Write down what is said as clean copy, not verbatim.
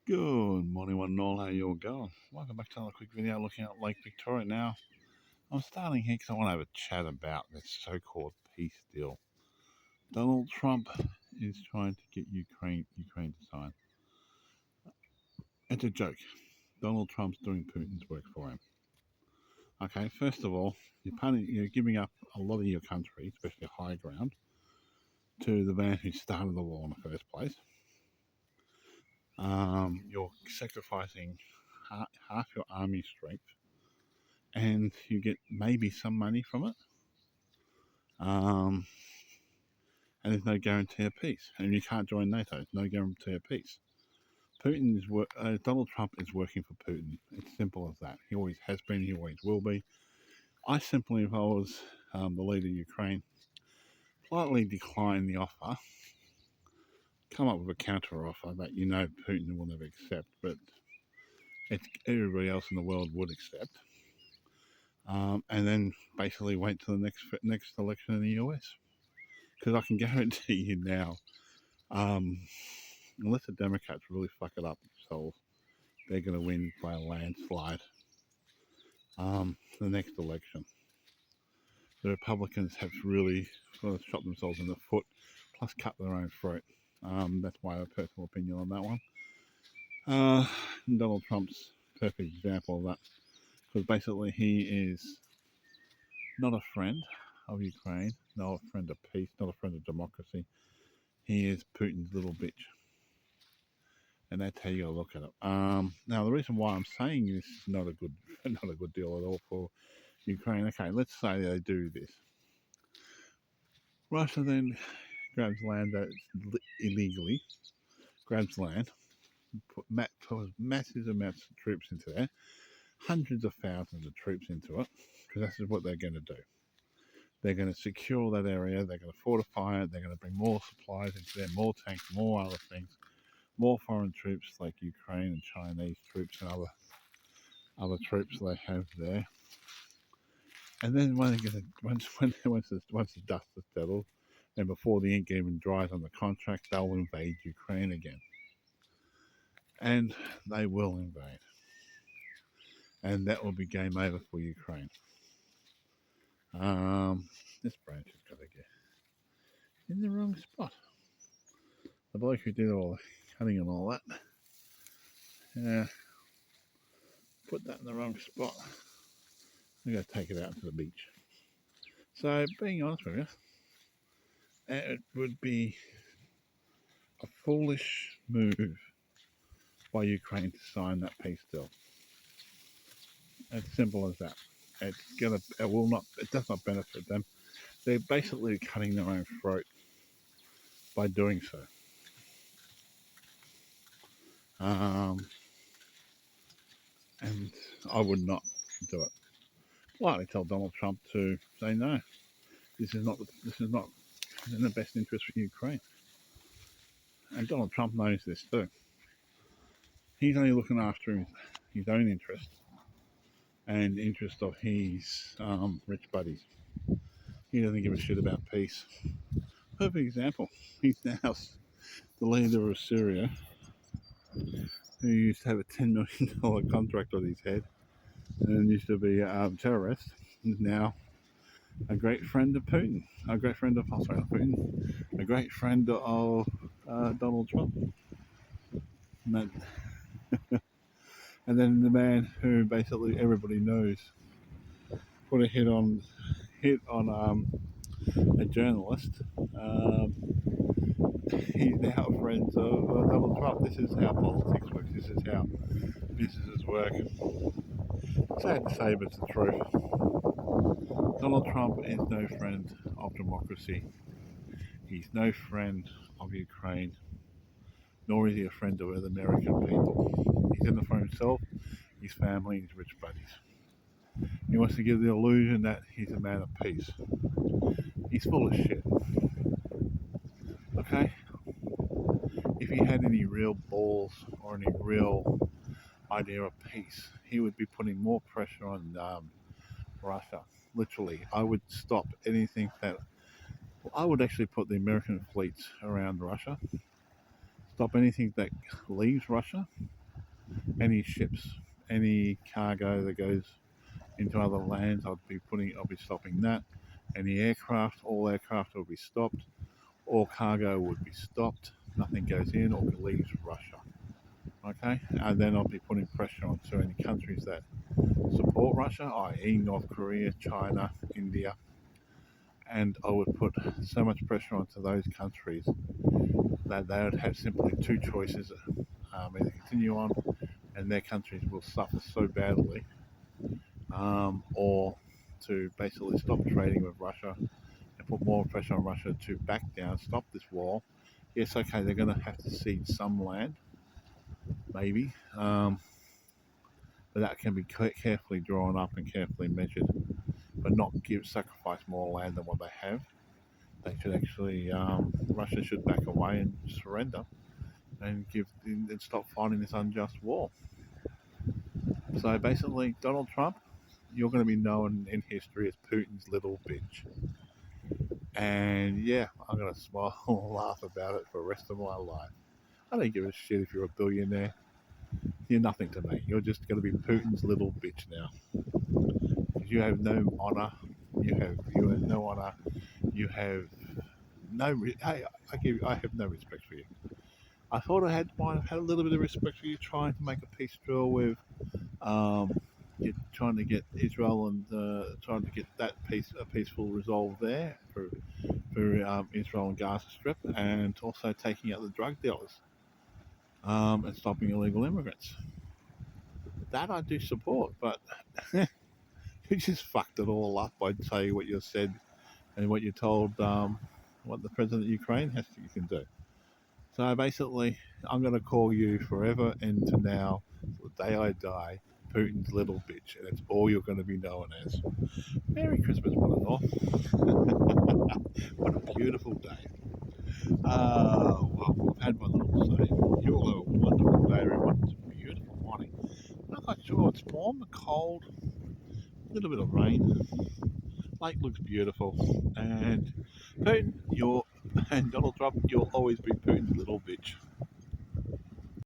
Good morning, one and all. How you all going? Welcome back to another quick video looking at Lake Victoria. Now, I'm starting here because I want to have a chat about this so-called peace deal. Donald Trump is trying to get Ukraine to sign. It's a joke. Donald Trump's doing Putin's work for him. Okay, first of all, you're giving up a lot of your country, especially high ground, to the man who started the war in the first place. You're sacrificing half your army strength and you get maybe some money from it. And there's no guarantee of peace. And you can't join NATO. No guarantee of peace. Donald Trump is working for Putin. It's simple as that. He always has been. He always will be. I simply, if I was the leader of Ukraine, politely decline the offer, come up with a counter offer that Putin will never accept, but everybody else in the world would accept. And then basically wait till the next election in the US. Because I can guarantee you now, unless the Democrats really fuck it up themselves, they're going to win by a landslide the next election. The Republicans have really sort of shot themselves in the foot, plus cut their own throat. That's my personal opinion on that one. Donald Trump's a perfect example of that, because basically he is not a friend of Ukraine, not a friend of peace, not a friend of democracy. He is Putin's little bitch. And that's how you look at it. Now, the reason why I'm saying this is not a good deal at all for Ukraine. Okay, let's say they do this. Russia then grabs land that illegally grabs land, put massive amounts of troops into there, hundreds of thousands of troops into it, because that's what they're going to do. They're going to secure that area. They're going to fortify it. They're going to bring more supplies into there, more tanks, more other things, more foreign troops like Ukraine and Chinese troops and other troops they have there. And then once the dust is settled, and before the ink even dries on the contract, they'll invade Ukraine again. And they will invade. And that will be game over for Ukraine. This branch has got to get in the wrong spot. The bloke who did all the cutting and all that, put that in the wrong spot. I'm going to take it out to the beach. So, being honest with you, it would be a foolish move by Ukraine to sign that peace deal. As simple as that. It does not benefit them. They're basically cutting their own throat by doing so. And I would not do it. Politely tell Donald Trump to say no. This is not in the best interest for Ukraine. And Donald Trump knows this too. He's only looking after his own interest and the interest of his rich buddies. He doesn't give a shit about peace. Perfect example. He's now the leader of Syria, who used to have a $10 million contract on his head and used to be a terrorist, is now a great friend of Putin, a great friend of Donald Trump. And then the man who basically everybody knows put a hit on a journalist. He's now friends of Donald Trump. This is how politics works. This is how businesses work. Sad to say, but it's the truth. Donald Trump is no friend of democracy. He's no friend of Ukraine, nor is he a friend of the American people. He's in it for himself, his family, and his rich buddies. He wants to give the illusion that he's a man of peace. He's full of shit. Okay? If he had any real balls or any real idea of peace, he would be putting more pressure on Russia. Literally, I would stop anything that. I would actually put the American fleets around Russia. Stop anything that leaves Russia, any ships, any cargo that goes into other lands, I'll be stopping that. Any aircraft, all aircraft will be stopped. All cargo would be stopped. Nothing goes in or leaves Russia. Okay, and then I'll be putting pressure on so any countries that support Russia, i.e., North Korea, China, India, and I would put so much pressure onto those countries that they would have simply two choices: either continue on, and their countries will suffer so badly, or to basically stop trading with Russia and put more pressure on Russia to back down, stop this war. Yes, okay, they're going to have to cede some land, maybe, but that can be carefully drawn up and carefully measured, but not sacrifice more land than what they have. They should actually, Russia should back away and surrender and stop fighting this unjust war. So basically, Donald Trump, you're going to be known in history as Putin's little bitch. And yeah, I'm going to smile and laugh about it for the rest of my life. I don't give a shit if you're a billionaire. You're nothing to me. You're just going to be Putin's little bitch now. Because you have no honor. You have no honor. You have no. I have no respect for you. I thought might have had a little bit of respect for you trying to make a peace deal with, um, trying to get Israel and trying to get that a peaceful resolve there for Israel and Gaza Strip, and also taking out the drug dealers, and stopping illegal immigrants. That I do support, but you just fucked it all up by saying what you said and what you told, what the president of Ukraine you can do. So basically, I'm going to call you forever and to now, the day I die, Putin's little bitch, and that's all you're going to be known as. Merry Christmas, one and all. What a beautiful day. Well, I've had my little say. You all have a wonderful day, everyone. It's a beautiful morning. I'm not quite sure. It's warm and cold, a little bit of rain. Lake looks beautiful, and Putin, and Donald Trump, you'll always be Putin's little bitch.